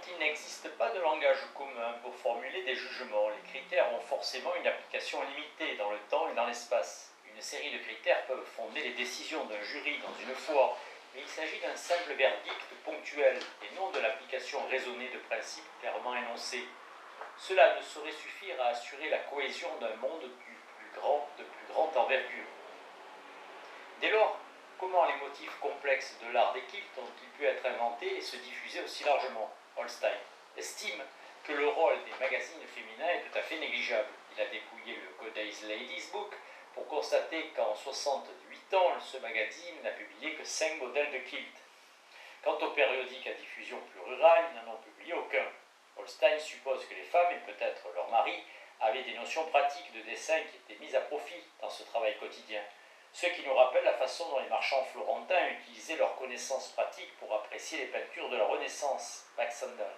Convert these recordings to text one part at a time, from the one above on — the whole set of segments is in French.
il n'existe pas de langage commun pour formuler des jugements, les critères ont forcément une application limitée dans le temps et dans l'espace. Une série de critères peuvent fonder les décisions d'un jury dans une foire, mais il s'agit d'un simple verdict ponctuel et non de l'application raisonnée de principes clairement énoncés. Cela ne saurait suffire à assurer la cohésion d'un monde de plus grande envergure. Dès lors, comment les motifs complexes de l'art des kilts ont-ils pu être inventés et se diffuser aussi largement? Holstein estime que le rôle des magazines féminins est tout à fait négligeable. Il a dépouillé le Godey's Ladies Book pour constater qu'en 68 ans, ce magazine n'a publié que 5 modèles de kilt. Quant aux périodiques à diffusion plus rurale, ils n'en ont publié aucun. Holstein suppose que les femmes, et peut-être leurs maris, avaient des notions pratiques de dessin qui étaient mises à profit dans ce travail quotidien. Ce qui nous rappelle la façon dont les marchands florentins utilisaient leurs connaissances pratiques pour apprécier les peintures de la Renaissance. Baxendale.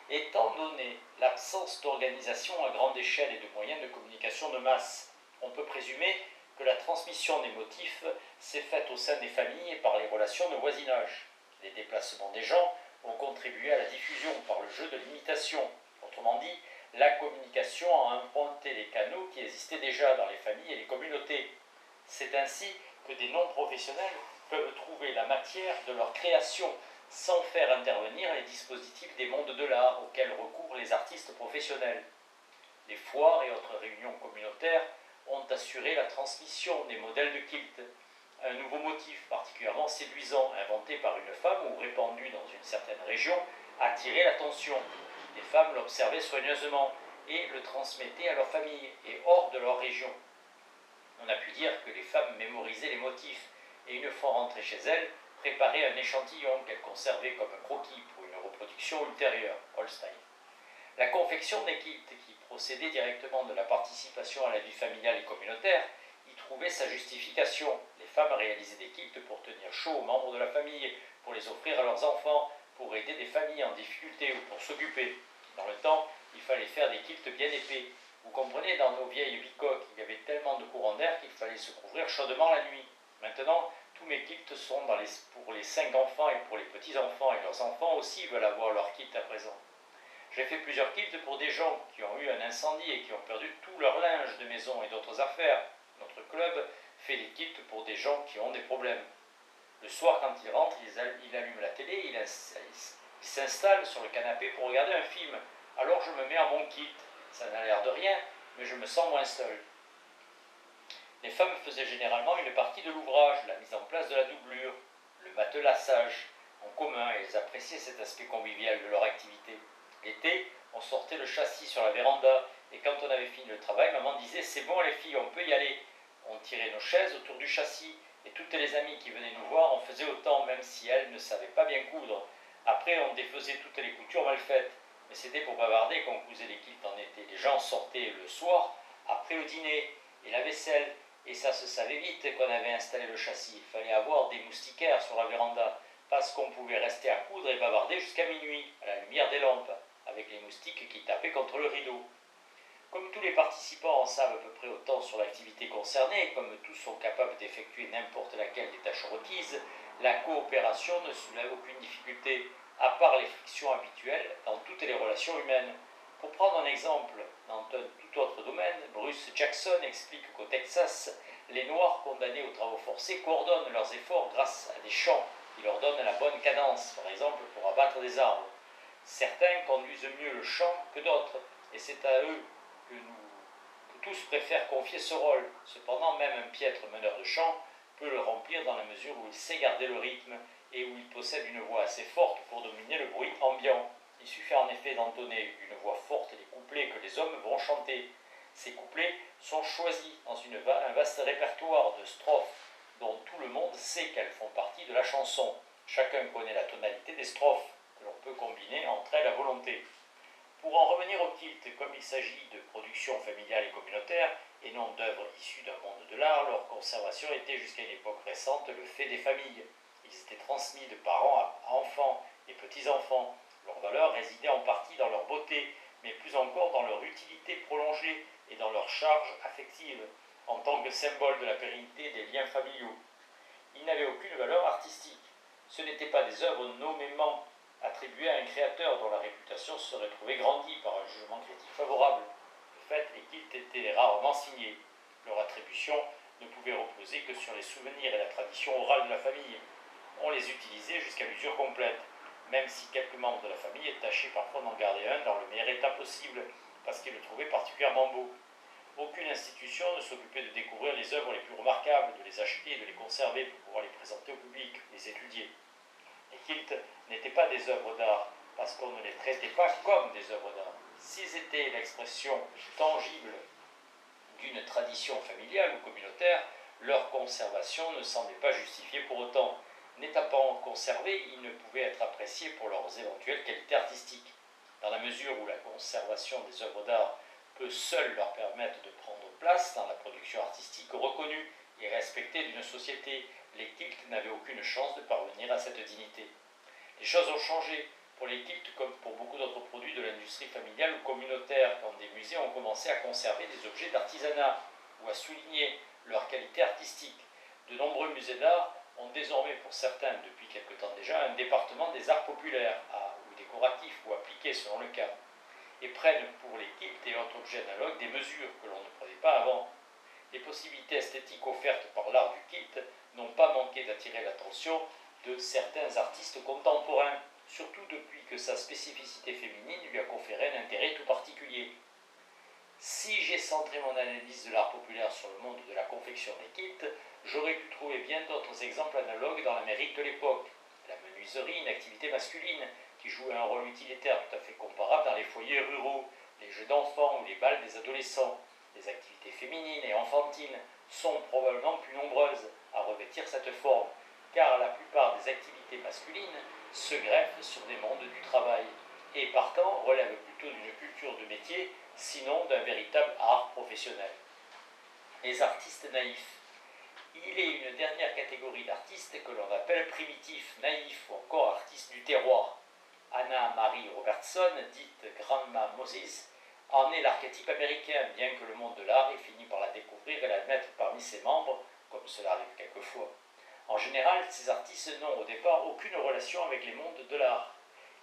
Étant donné l'absence d'organisation à grande échelle et de moyens de communication de masse, on peut présumer que la transmission des motifs s'est faite au sein des familles et par les relations de voisinage. Les déplacements des gens ont contribué à la diffusion par le jeu de l'imitation. Autrement dit, la communication a emprunté les canaux qui existaient déjà dans les familles et les communautés. C'est ainsi que des non-professionnels peuvent trouver la matière de leur création sans faire intervenir les dispositifs des mondes de l'art auxquels recourent les artistes professionnels. Les foires et autres réunions communautaires ont assuré la transmission des modèles de kilt. Un nouveau motif particulièrement séduisant, inventé par une femme ou répandu dans une certaine région, attirait l'attention. Les femmes l'observaient soigneusement et le transmettaient à leur famille et hors de leur région. On a pu dire que les femmes mémorisaient les motifs et une fois rentrées chez elles, préparaient un échantillon qu'elles conservaient comme un croquis pour une reproduction ultérieure. Holstein. La confection des kilts, qui procédait directement de la participation à la vie familiale et communautaire, y trouvait sa justification. Les femmes réalisaient des kilts pour tenir chaud aux membres de la famille, pour les offrir à leurs enfants, pour aider des familles en difficulté ou pour s'occuper. Dans le temps, il fallait faire des kilts bien épais. Vous comprenez, dans nos vieilles bicoques, il y avait tellement de courants d'air qu'il fallait se couvrir chaudement la nuit. Maintenant, tous mes kilts sont pour les 5 enfants et pour les petits-enfants, et leurs enfants aussi veulent avoir leur kit à présent. J'ai fait plusieurs kilts pour des gens qui ont eu un incendie et qui ont perdu tout leur linge de maison et d'autres affaires. Notre club fait des kilts pour des gens qui ont des problèmes. Le soir, quand ils rentrent, ils allument la télé, ils s'installent sur le canapé pour regarder un film. Alors je me mets en mon kit. Ça n'a l'air de rien, mais je me sens moins seul. Les femmes faisaient généralement une partie de l'ouvrage, la mise en place de la doublure, le matelassage en commun, et elles appréciaient cet aspect convivial de leur activité. L'été, on sortait le châssis sur la véranda, et quand on avait fini le travail, maman disait « C'est bon les filles, on peut y aller ». On tirait nos chaises autour du châssis, et toutes les amies qui venaient nous voir en faisaient autant, même si elles ne savaient pas bien coudre. Après, on défaisait toutes les coutures mal faites. Mais c'était pour bavarder qu'on cousait les kilts en été. Les gens sortaient le soir, après le dîner, et la vaisselle, et ça se savait vite qu'on avait installé le châssis. Il fallait avoir des moustiquaires sur la véranda, parce qu'on pouvait rester à coudre et bavarder jusqu'à minuit, à la lumière des lampes, avec les moustiques qui tapaient contre le rideau. Comme tous les participants en savent à peu près autant sur l'activité concernée, et comme tous sont capables d'effectuer n'importe laquelle des tâches requises, la coopération ne soulève aucune difficulté, à part les frictions habituelles dans toutes les relations humaines. Pour prendre un exemple dans un tout autre domaine, Bruce Jackson explique qu'au Texas, les Noirs condamnés aux travaux forcés coordonnent leurs efforts grâce à des chants qui leur donnent la bonne cadence, par exemple pour abattre des arbres. Certains conduisent mieux le chant que d'autres, et c'est à eux que tous préfèrent confier ce rôle. Cependant, même un piètre meneur de chant peut le remplir dans la mesure où il sait garder le rythme et où il possède une voix assez forte pour dominer le bruit ambiant. Il suffit en effet d'entonner d'une voix forte les couplets que les hommes vont chanter. Ces couplets sont choisis dans un vaste répertoire de strophes dont tout le monde sait qu'elles font partie de la chanson. Chacun connaît la tonalité des strophes, que l'on peut combiner entre elles à volonté. Pour en revenir au kilt, comme il s'agit de productions familiales et communautaires, et non d'œuvres issues d'un monde de l'art, leur conservation était jusqu'à une époque récente le fait des familles. Ils étaient transmis de parents à enfants et petits-enfants. Leur valeur résidait en partie dans leur beauté, mais plus encore dans leur utilité prolongée et dans leur charge affective, en tant que symbole de la pérennité des liens familiaux. Ils n'avaient aucune valeur artistique. Ce n'étaient pas des œuvres nommément attribuée à un créateur dont la réputation serait trouvée grandie par un jugement critique favorable. De fait, les kilts étaient rarement signés. Leur attribution ne pouvait reposer que sur les souvenirs et la tradition orale de la famille. On les utilisait jusqu'à l'usure complète, même si quelques membres de la famille tâchaient parfois d'en garder un dans le meilleur état possible, parce qu'ils le trouvaient particulièrement beau. Aucune institution ne s'occupait de découvrir les œuvres les plus remarquables, de les acheter et de les conserver pour pouvoir les présenter au public, les étudier. Les kilts n'étaient pas des œuvres d'art, parce qu'on ne les traitait pas comme des œuvres d'art. S'ils étaient l'expression tangible d'une tradition familiale ou communautaire, leur conservation ne semblait pas justifiée pour autant. N'étant pas conservés, ils ne pouvaient être appréciés pour leurs éventuelles qualités artistiques. Dans la mesure où la conservation des œuvres d'art peut seule leur permettre de prendre place dans la production artistique reconnue et respectée d'une société, les kilts n'avaient aucune chance de parvenir à cette dignité. Les choses ont changé pour les kilts comme pour beaucoup d'autres produits de l'industrie familiale ou communautaire, quand des musées ont commencé à conserver des objets d'artisanat ou à souligner leur qualité artistique. De nombreux musées d'art ont désormais pour certains, depuis quelque temps déjà, un département des arts populaires, ou décoratifs ou appliqués selon le cas, et prennent pour les kilts et autres objets analogues des mesures que l'on ne prenait pas avant. Les possibilités esthétiques offertes par l'art du kilt n'ont pas manqué d'attirer l'attention de certains artistes contemporains, surtout depuis que sa spécificité féminine lui a conféré un intérêt tout particulier. Si j'ai centré mon analyse de l'art populaire sur le monde de la confection des kilts, j'aurais pu trouver bien d'autres exemples analogues dans l'Amérique de l'époque. La menuiserie, une activité masculine, qui jouait un rôle utilitaire tout à fait comparable dans les foyers ruraux, les jeux d'enfants ou les bals des adolescents. Les activités féminines et enfantines sont probablement plus nombreuses à revêtir cette forme, car la plupart des activités masculines se greffent sur des mondes du travail, et partant relèvent plutôt d'une culture de métier, sinon d'un véritable art professionnel. Les artistes naïfs. Il est une dernière catégorie d'artistes que l'on appelle primitifs, naïfs ou encore artistes du terroir. Anna Marie Robertson, dite Grandma Moses, en est l'archétype américain, bien que le monde de l'art ait fini par la découvrir et la mettre parmi ses membres, comme cela arrive quelquefois. En général, ces artistes n'ont au départ aucune relation avec les mondes de l'art.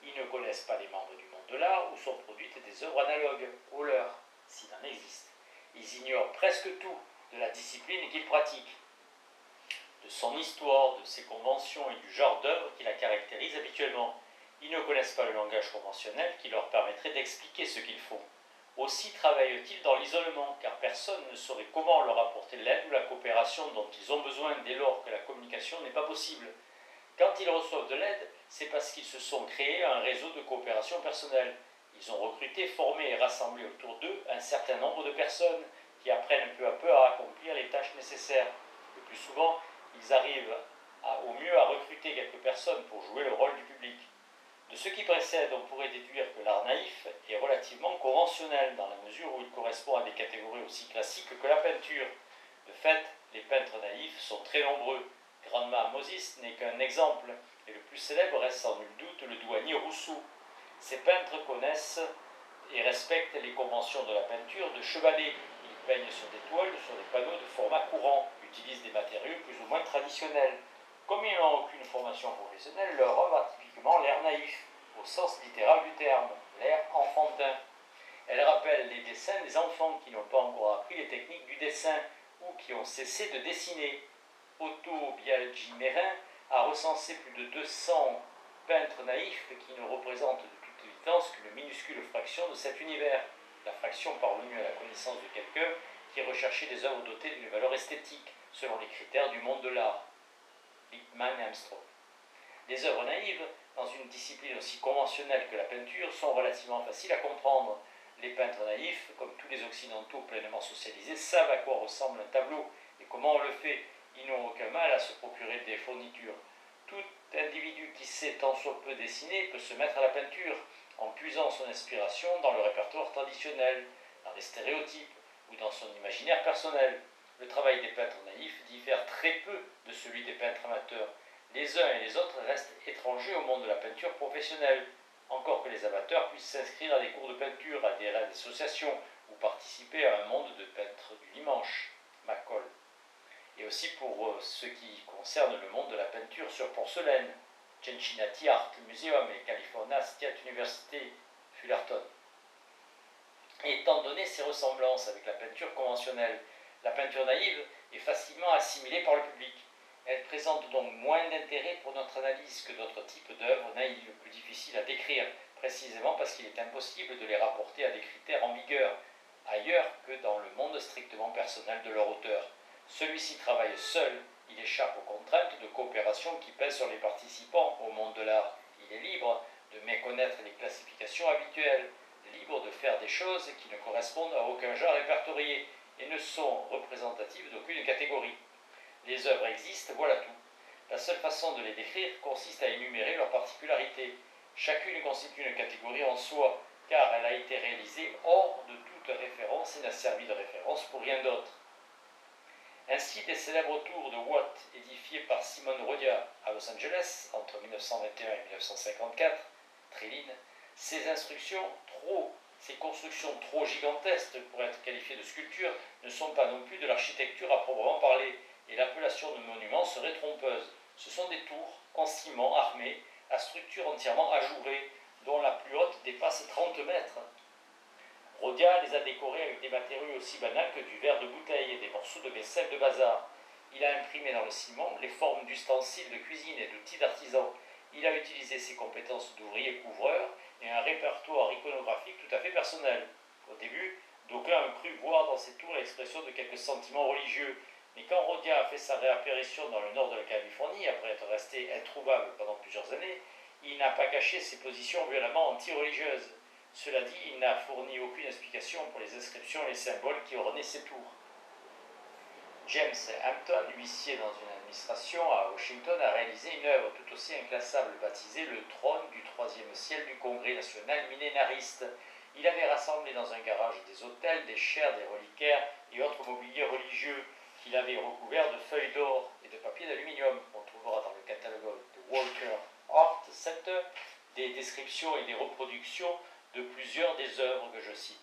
Ils ne connaissent pas les membres du monde de l'art où sont produites des œuvres analogues aux leurs, s'il en existe. Ils ignorent presque tout de la discipline qu'ils pratiquent, de son histoire, de ses conventions et du genre d'œuvre qui la caractérise habituellement. Ils ne connaissent pas le langage conventionnel qui leur permettrait d'expliquer ce qu'ils font. Aussi travaillent-ils dans l'isolement, car personne ne saurait comment leur apporter l'aide ou la coopération dont ils ont besoin dès lors que la communication n'est pas possible. Quand ils reçoivent de l'aide, c'est parce qu'ils se sont créés un réseau de coopération personnelle. Ils ont recruté, formé et rassemblé autour d'eux un certain nombre de personnes qui apprennent peu à peu à accomplir les tâches nécessaires. Le plus souvent, ils arrivent au mieux à recruter quelques personnes pour jouer le rôle du public. De ce qui précède, on pourrait déduire que l'art naïf est relativement conventionnel, dans la mesure où il correspond à des catégories aussi classiques que la peinture. De fait, les peintres naïfs sont très nombreux. Grandma Moses n'est qu'un exemple, et le plus célèbre reste sans nul doute le douanier Rousseau. Ces peintres connaissent et respectent les conventions de la peinture de chevalet. Ils peignent sur des toiles, sur des panneaux de format courant, utilisent des matériaux plus ou moins traditionnels. Comme ils n'ont aucune formation professionnelle, leur œuvre a typiquement l'air naïf, au sens littéral du terme, l'air enfantin. Elle rappelle les dessins des enfants qui n'ont pas encore appris les techniques du dessin ou qui ont cessé de dessiner. Otto Biaggi-Mérin a recensé plus de 200 peintres naïfs qui ne représentent de toute évidence qu'une minuscule fraction de cet univers, la fraction parvenue à la connaissance de quelqu'un qui recherchait des œuvres dotées d'une valeur esthétique, selon les critères du monde de l'art. Lippmann et Armstrong. Les œuvres naïves, dans une discipline aussi conventionnelle que la peinture, sont relativement faciles à comprendre. Les peintres naïfs, comme tous les occidentaux pleinement socialisés, savent à quoi ressemble un tableau et comment on le fait. Ils n'ont aucun mal à se procurer des fournitures. Tout individu qui sait tant soit peu dessiner peut se mettre à la peinture en puisant son inspiration dans le répertoire traditionnel, dans les stéréotypes ou dans son imaginaire personnel. Le travail des peintres naïfs diffère très peu de celui des peintres amateurs. Les uns et les autres restent étrangers au monde de la peinture professionnelle, encore que les amateurs puissent s'inscrire à des cours de peinture, adhérer à des associations ou participer à un monde de peintres du dimanche, Macaulay. Et aussi pour ce qui concerne le monde de la peinture sur porcelaine. Cincinnati Art Museum et California State University Fullerton. Et étant donné ces ressemblances avec la peinture conventionnelle, la peinture naïve est facilement assimilée par le public. Elle présente donc moins d'intérêt pour notre analyse que d'autres types d'œuvres naïves, plus difficiles à décrire, précisément parce qu'il est impossible de les rapporter à des critères en vigueur, ailleurs que dans le monde strictement personnel de leur auteur. Celui-ci travaille seul, il échappe aux contraintes de coopération qui pèsent sur les participants au monde de l'art. Il est libre de méconnaître les classifications habituelles, libre de faire des choses qui ne correspondent à aucun genre répertorié et ne sont représentatives d'aucune catégorie. Les œuvres existent, voilà tout. La seule façon de les décrire consiste à énumérer leurs particularités. Chacune constitue une catégorie en soi, car elle a été réalisée hors de toute référence et n'a servi de référence pour rien d'autre. Ainsi, des célèbres tours de Watt, édifiées par Simon Rodia à Los Angeles entre 1921 et 1954, Trilline, ces constructions trop gigantesques pour être qualifiées de sculptures ne sont pas non plus de l'architecture à proprement parler, et l'appellation de monument serait trompeuse. Ce sont des tours en ciment armées, à structure entièrement ajourée, dont la plus haute dépasse 30 mètres. Rodia les a décorés avec des matériaux aussi banals que du verre de bouteille et des morceaux de vaisselle de bazar. Il a imprimé dans le ciment les formes d'ustensiles de cuisine et d'outils d'artisans. Il a utilisé ses compétences d'ouvrier couvreur et un répertoire iconographique tout à fait personnel. Au début, d'aucuns ont cru voir dans ces tours l'expression de quelques sentiments religieux, mais quand Rodia a fait sa réapparition dans le nord de la Californie, après être resté introuvable pendant plusieurs années, il n'a pas caché ses positions violemment anti-religieuses. Cela dit, il n'a fourni aucune explication pour les inscriptions et les symboles qui ornaient ces tours. James Hampton, huissier dans une administration à Washington, a réalisé une œuvre tout aussi inclassable baptisée le trône du troisième ciel du Congrès national millénariste. Il avait rassemblé dans un garage des autels, des chairs, des reliquaires et autres mobiliers religieux qu'il avait recouverts de feuilles d'or et de papier d'aluminium. On trouvera dans le catalogue de Walker Art Center des descriptions et des reproductions de plusieurs des œuvres que je cite.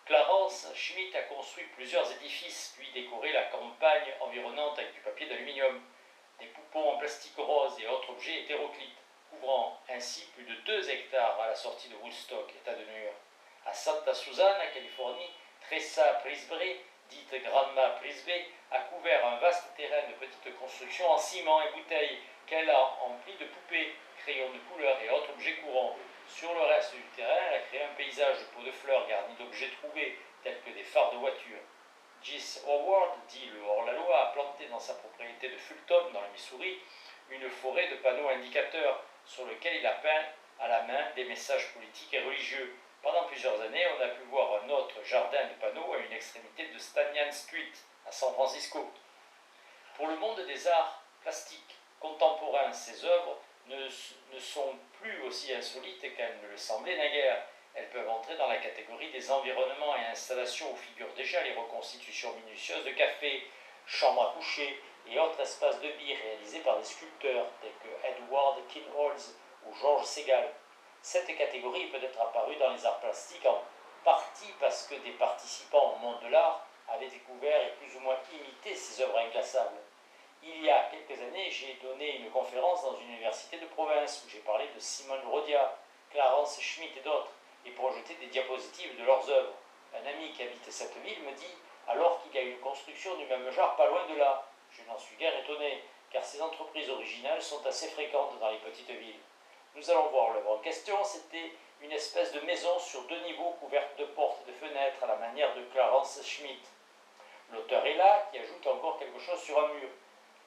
Clarence Schmitt a construit plusieurs édifices, puis décoré la campagne environnante avec du papier d'aluminium, des poupons en plastique rose et autres objets hétéroclites, couvrant ainsi plus de 2 hectares à la sortie de Woodstock, État de New York. À Santa Susana, Californie, Tressa Prisbré, dite Grandma Prisbré, a couvert un vaste terrain de petites constructions en ciment et bouteilles qu'elle a empli de poupées, crayons de couleur et autres objets courants. Sur le reste du terrain, elle a créé un paysage de pots de fleurs garnis d'objets trouvés, tels que des phares de voitures. Gis Howard, dit le hors-la-loi, a planté dans sa propriété de Fulton, dans le Missouri, une forêt de panneaux indicateurs sur lesquels il a peint à la main des messages politiques et religieux. Pendant plusieurs années, on a pu voir un autre jardin de panneaux à une extrémité de Stanian Street, à San Francisco. Pour le monde des arts plastiques contemporains, ces œuvres ne sont plus aussi insolites qu'elles ne le semblaient naguère. Elles peuvent entrer dans la catégorie des environnements et installations où figurent déjà les reconstitutions minutieuses de cafés, chambres à coucher et autres espaces de vie réalisés par des sculpteurs tels que Edward Kinholz ou Georges Segal. Cette catégorie peut être apparue dans les arts plastiques en partie parce que des participants au monde de l'art avaient découvert et plus ou moins imité ces œuvres inclassables. Il y a quelques années, j'ai donné une conférence dans une université de province où j'ai parlé de Simon Rodia, Clarence Schmitt et d'autres, et projeté des diapositives de leurs œuvres. Un ami qui habite cette ville me dit alors qu'il y a une construction du même genre pas loin de là. Je n'en suis guère étonné, car ces entreprises originales sont assez fréquentes dans les petites villes. Nous allons voir l'œuvre en question. C'était une espèce de maison sur 2 niveaux couverte de portes et de fenêtres à la manière de Clarence Schmitt. L'auteur est là, qui ajoute encore quelque chose sur un mur.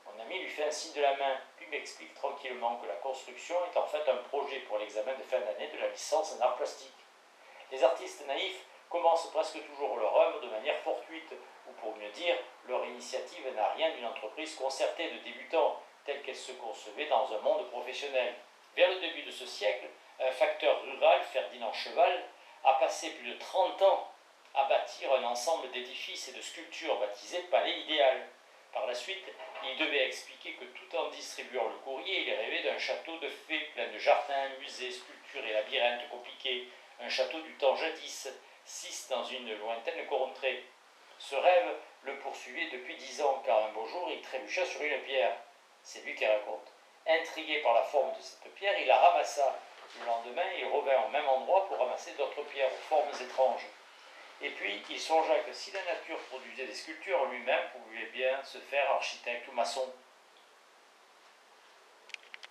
Mon ami lui fait un signe de la main, puis m'explique tranquillement que la construction est en fait un projet pour l'examen de fin d'année de la licence en art plastique. Les artistes naïfs commencent presque toujours leur œuvre de manière fortuite, ou pour mieux dire, leur initiative n'a rien d'une entreprise concertée de débutants, telle qu'elle se concevait dans un monde professionnel. Vers le début de ce siècle, un facteur rural, Ferdinand Cheval, a passé plus de 30 ans à bâtir un ensemble d'édifices et de sculptures baptisés Palais Idéal. Par la suite, il devait expliquer que tout en distribuant le courrier, il rêvait d'un château de fées plein de jardins, musées, sculptures et labyrinthes compliqués, un château du temps jadis, dans une lointaine contrée. Ce rêve le poursuivait depuis 10 ans, car un beau jour, il trébucha sur une pierre. C'est lui qui raconte. Intrigué par la forme de cette pierre, il la ramassa. Le lendemain, il revint au même endroit pour ramasser d'autres pierres aux formes étranges. Et puis, il songea que si la nature produisait des sculptures, lui-même pouvait bien se faire architecte ou maçon.